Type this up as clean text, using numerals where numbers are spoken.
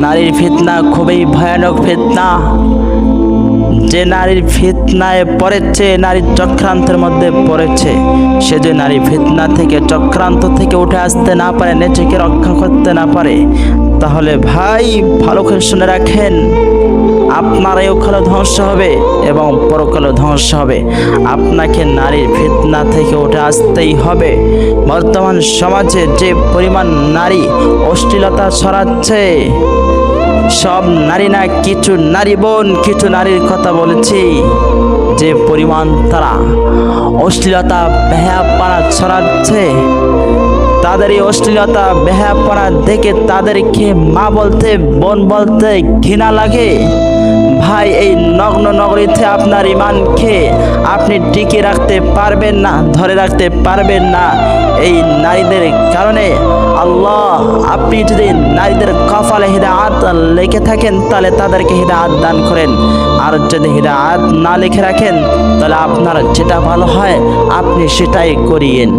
নারীর ফিতনা খুবই ভয়ানক ফিতনা। যে নারীর ফিতনায় পড়েছে, নারীর চক্রান্তের মধ্যে পড়েছে, সে যে নারী ফিতনা থেকে, চক্রান্ত থেকে উঠে আসতে না পারে, নিজেকে রক্ষা করতে না পারে, তাহলে ভাই ভালো করে শুনে রাখেন, আপনার এহকালও ধ্বংস হবে এবং পরকালও ধ্বংস হবে। আপনাকে নারীর ফিতনা থেকে উঠে আসতেই হবে। বর্তমান সমাজে যে পরিমাণ নারী অশ্লীলতা ছড়াচ্ছে, সব নারী না, কিছু নারী বোন, কিছু নারীর কথা বলেছি, যে পরিমাণ তারা অশ্লীলতা বেহায়াপনা ছড়াচ্ছে, তাদের এই অশ্লীলতা বেহায়াপনা দেখে তাদেরকে মা বলতে, বোন বলতে ঘৃণা লাগে। ভাই, এই নগ্ন নগরীতে আপনার ঈমানকে আপনি টিকে রাখতে পারবেন না, ধরে রাখতে পারবেন না। এই নারীদের কারণে আল্লাহ, আপনি যদি নারীদের কপালে হিদায়াত লিখে থাকেন তাহলে তাদেরকে হিদায়াত দান করেন, আর যদি হিদায়াত না লিখে রাখেন তাহলে আপনার যেটা ভালো হয় আপনি সেটাই করিয়েন।